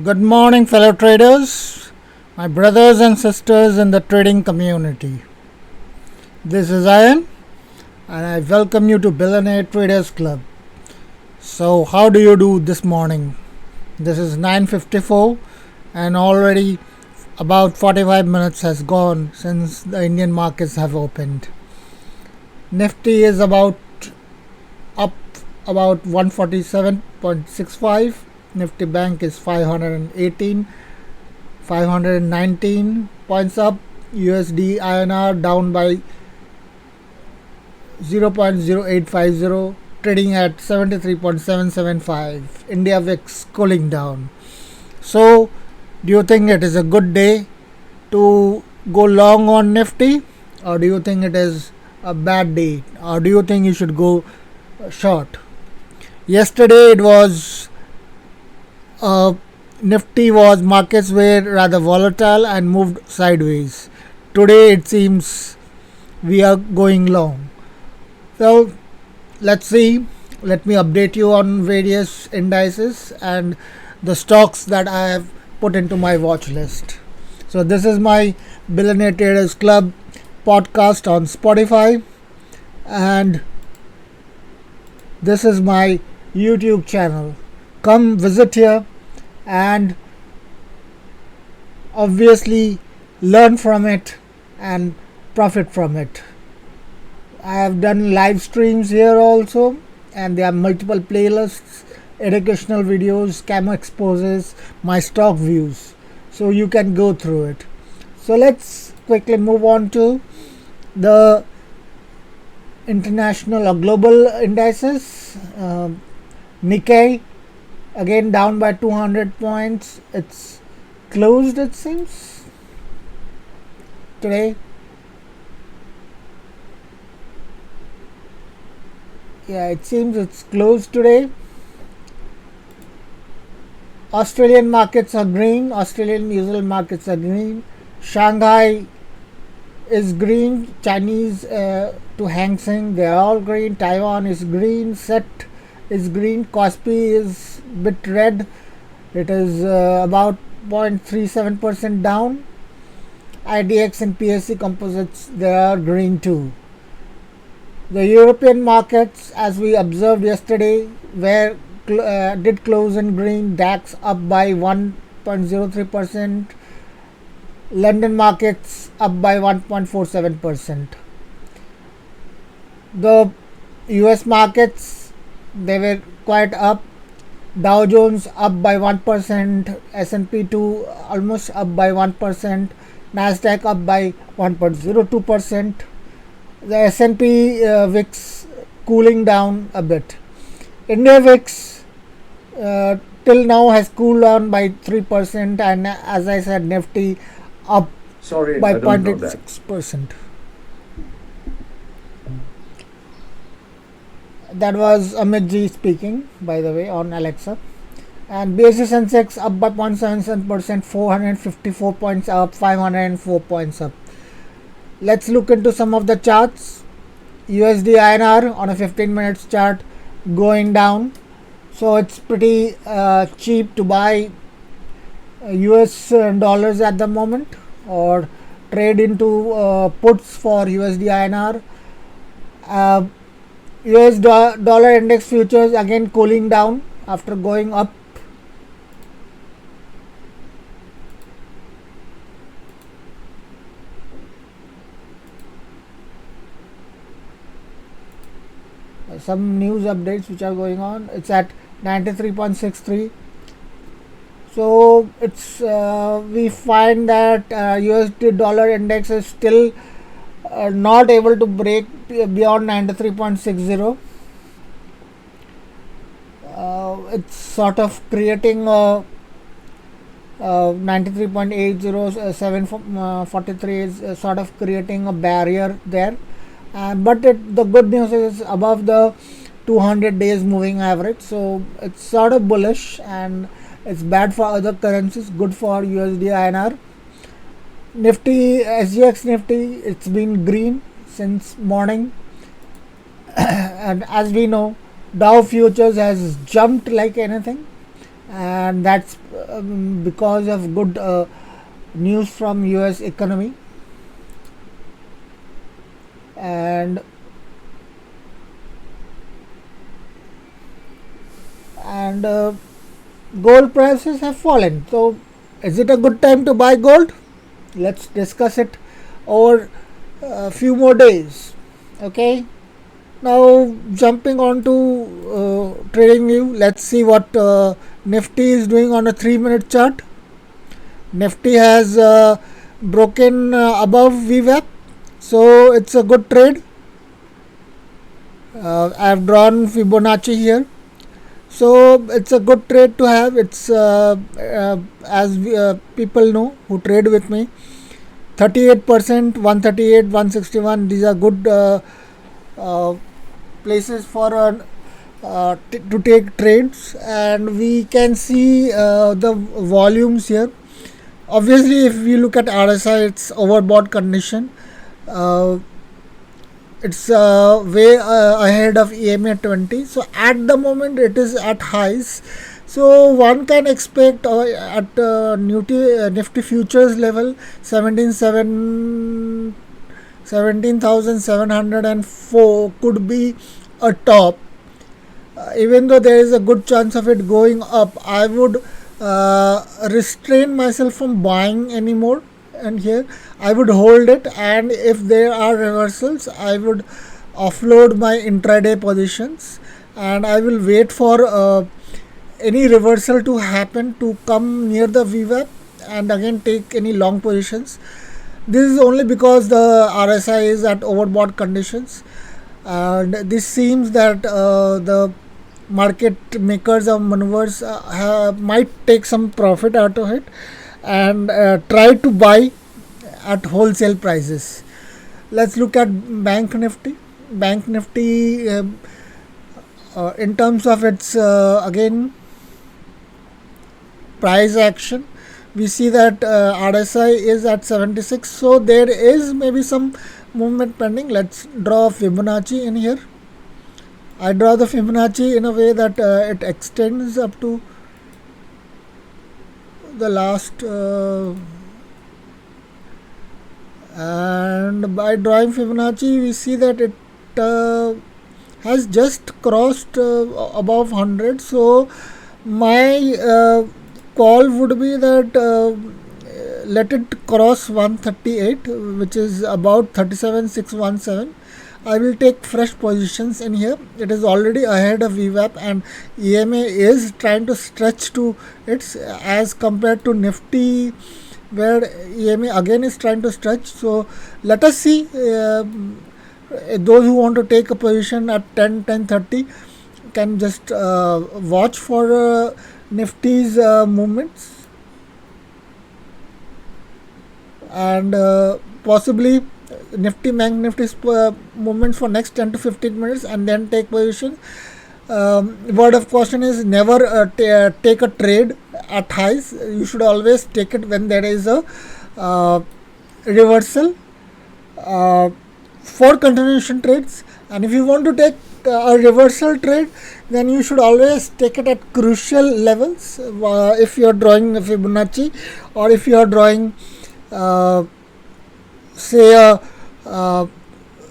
Good morning, fellow traders, my brothers and sisters in the trading community. This is Ian, and I welcome you to Billionaire Traders Club. So, how do you do this morning? This is 9:54, and already about 45 minutes has gone since the Indian markets have opened. Nifty is up about 147.65. Nifty Bank is 519 points up. USD INR down by 0.0850, trading at 73.775. India VIX cooling down. So, do you think it is a good day to go long on Nifty, or do you think it is a bad day, or do you think you should go short? Yesterday it was Nifty markets were rather volatile and moved sideways. Today it seems we are going long. So let's see. Let me update you on various indices and the stocks that I have put into my watch list. So this is my Billionaire Traders Club podcast on Spotify, and this is my YouTube channel. Come visit here and obviously learn from it and profit from it. I have done live streams here also, and there are multiple playlists, educational videos, camo exposes, my stock views, so you can go through it. So let's quickly move on to the international or global indices. Nikkei again down by 200 points. It's closed, it seems, today. Yeah, it seems it's closed today. Australian markets are green. Australian New Zealand markets are green. Shanghai is green. Chinese to Hang Seng, they are all green. Taiwan is green. SET is green. Kospi is bit red. It is about 0.37% down. IDX and PSC composites, they are green too. The European markets, as we observed yesterday, did close in green. DAX up by 1.03%. London markets up by 1.47%. The US markets, they were quite up. Dow Jones up by 1%, S&P 2 almost up by 1%, Nasdaq up by 1.02%. The S&P VIX cooling down a bit. India VIX till now has cooled down by 3%, and as I said, Nifty up by 0.86%. That was Amit Ji speaking, by the way, on Alexa. And BSE Sensex up by 0.77%, 454 points up, 504 points up. Let's look into some of the charts. USD INR on a 15 minutes chart going down. So it's pretty cheap to buy US dollars at the moment, or trade into puts for USD INR. US dollar index futures again cooling down after going up. Some news updates which are going on. It's at 93.63. So it's we find that USD dollar index is still not able to break beyond 93.60. It's sort of creating a 93.80, 743 is sort of creating a barrier there. But the good news is above the 200 days moving average, so it's sort of bullish, and it's bad for other currencies, good for USD INR. Nifty, SGX Nifty, it's been green since morning. And as we know, Dow futures has jumped like anything. and that's because of good news from US economy. And and gold prices have fallen. So is it a good time to buy gold? Let's discuss it over a few more days. Okay. Now jumping on to trading view, let's see what Nifty is doing on a 3-minute chart. Nifty has broken above VWAP, so it's a good trade. I've drawn Fibonacci here, so it's a good trade to have. It's as people know who trade with me, 38%, 138, 161. These are good places for to take trades, and we can see the volumes here. Obviously, if we look at RSI, it's overbought condition. Uh, it's way ahead of EMA 20. So at the moment, it is at highs. So one can expect at Nifty futures level 17,704 could be a top. Even though there is a good chance of it going up, I would restrain myself from buying anymore. And here I would hold it, and if there are reversals, I would offload my intraday positions, and I will wait for any reversal to happen to come near the VWAP, and again take any long positions. This is only because the RSI is at overbought conditions, and this seems that the market makers of maneuvers might take some profit out of it and try to buy at wholesale prices. Let's look at Bank Nifty. Bank Nifty, in terms of its again price action, we see that RSI is at 76, so there is maybe some movement pending. Let's draw Fibonacci in here. I draw the Fibonacci in a way that it extends up to the last and by drawing Fibonacci we see that it has just crossed above 100. So my call would be that let it cross 138, which is about 37,617. I will take fresh positions in here. It is already ahead of VWAP, and EMA is trying to stretch to its as compared to Nifty, where EMA again is trying to stretch. So let us see. Those who want to take a position at 10, 10:30 can just watch for Nifty's movements, and possibly Nifty Bank Nifty's movements for next 10 to 15 minutes, and then take position. Word of caution is never take a trade at highs. You should always take it when there is a reversal for continuation trades. And if you want to take a reversal trade, then you should always take it at crucial levels. If you are drawing Fibonacci, or if you are drawing say a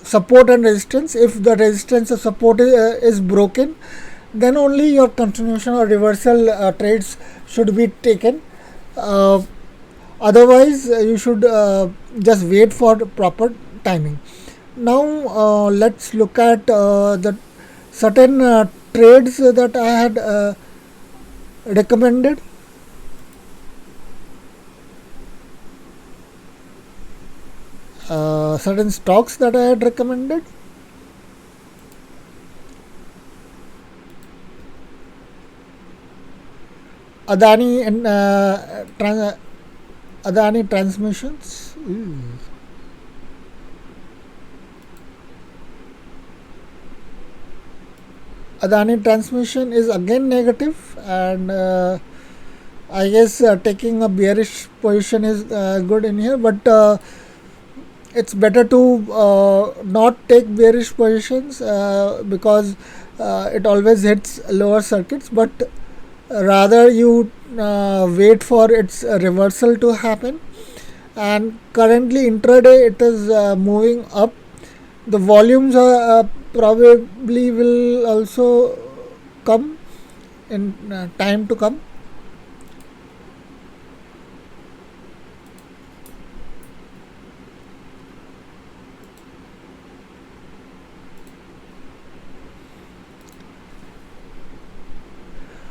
support and resistance, if the resistance or support is broken, then only your continuation or reversal trades should be taken. Otherwise, you should just wait for the proper timing. Now let's look at the certain trades that I had recommended. Certain stocks that I had recommended. Adani and Adani Transmissions. Adani Transmission is again negative, and I guess taking a bearish position is good in here, but it's better to not take bearish positions because it always hits lower circuits. But rather you wait for its reversal to happen. And currently intraday it is moving up. The volumes probably will also come in time to come.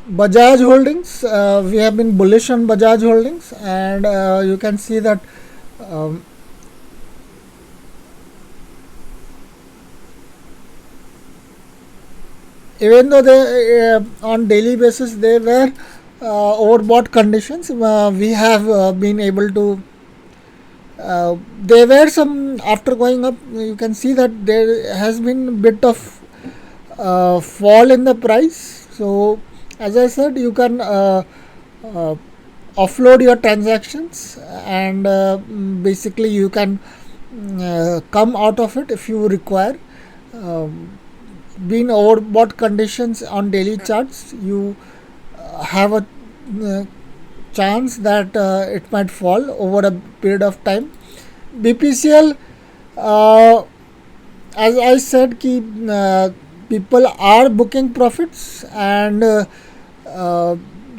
Bajaj Holdings, we have been bullish on Bajaj Holdings, and you can see that um, even though they on daily basis they were overbought conditions, we have been able to. There were some after going up. You can see that there has been a bit of fall in the price. So, as I said, you can uh, offload your transactions, and basically you can come out of it if you require. Being overbought conditions on daily charts, you have a chance that it might fall over a period of time. BPCL, as I said, people are booking profits, and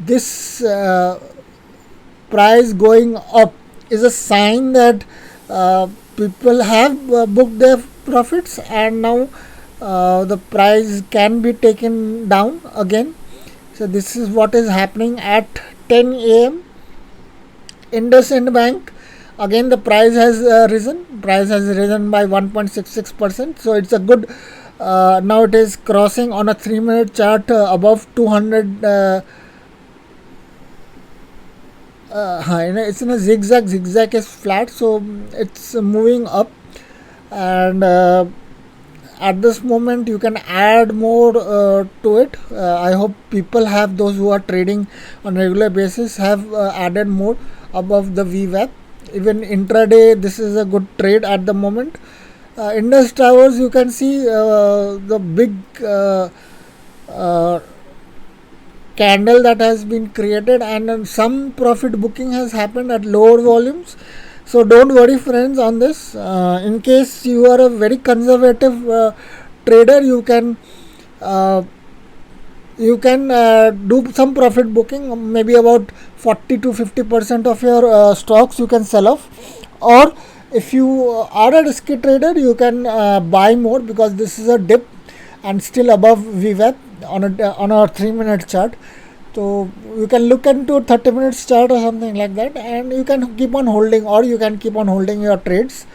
this price going up is a sign that people have booked their profits, and now the price can be taken down again. So this is what is happening at 10 a.m. IndusInd Bank. Again, the price has risen. Price has risen by 1.66%. So it's a good. Now it is crossing on a 3-minute chart above 200. It's in a zigzag. Zigzag is flat, so it's moving up, and at this moment you can add more to it. I hope people have, those who are trading on regular basis, have added more above the VWAP. Even intraday this is a good trade at the moment. Indus Towers, you can see the big candle that has been created, and some profit booking has happened at lower volumes. So don't worry, friends, on this. In case you are a very conservative trader, you can do some profit booking. Maybe about 40 to 50% of your stocks you can sell off, or if you are a risky trader, you can buy more, because this is a dip and still above VWAP on a 3-minute chart. So you can look into 30 minutes chart or something like that, and you can keep on holding, or you can keep on holding your trades.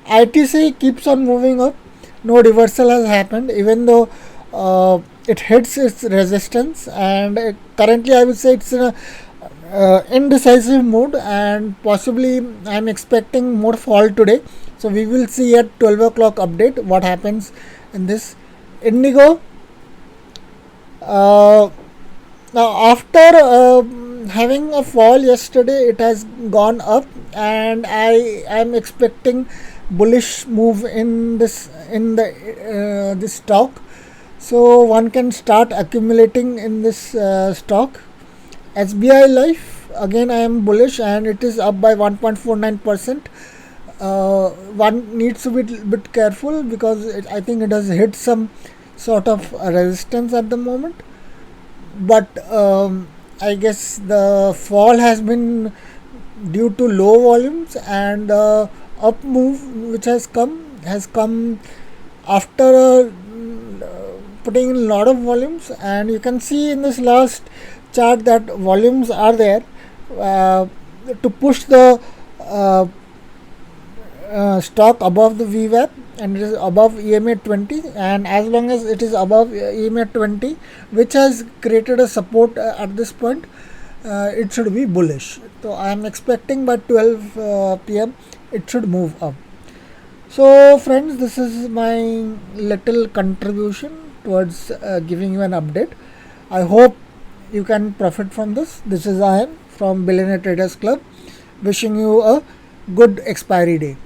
ITC keeps on moving up. No reversal has happened, even though it hits its resistance, and currently I would say it's in a indecisive mood, and possibly I'm expecting more fall today. So we will see at 12 o'clock update what happens in this. Indigo, now after having a fall yesterday, it has gone up, and I am expecting bullish move in this stock. So one can start accumulating in this stock. SBI Life, again I am bullish, and it is up by 1.49%. One needs to be a bit careful, because I think it has hit some sort of resistance at the moment. But I guess the fall has been due to low volumes, and the up move which has come after putting in a lot of volumes. And you can see in this last chart that volumes are there to push the stock above the VWAP, and it is above EMA 20, and as long as it is above EMA 20, which has created a support at this point, it should be bullish. So I am expecting by 12 p.m. it should move up. So friends, this is my little contribution towards giving you an update. I hope you can profit from this. This is Ian from Billionaire Traders Club, wishing you a good expiry day.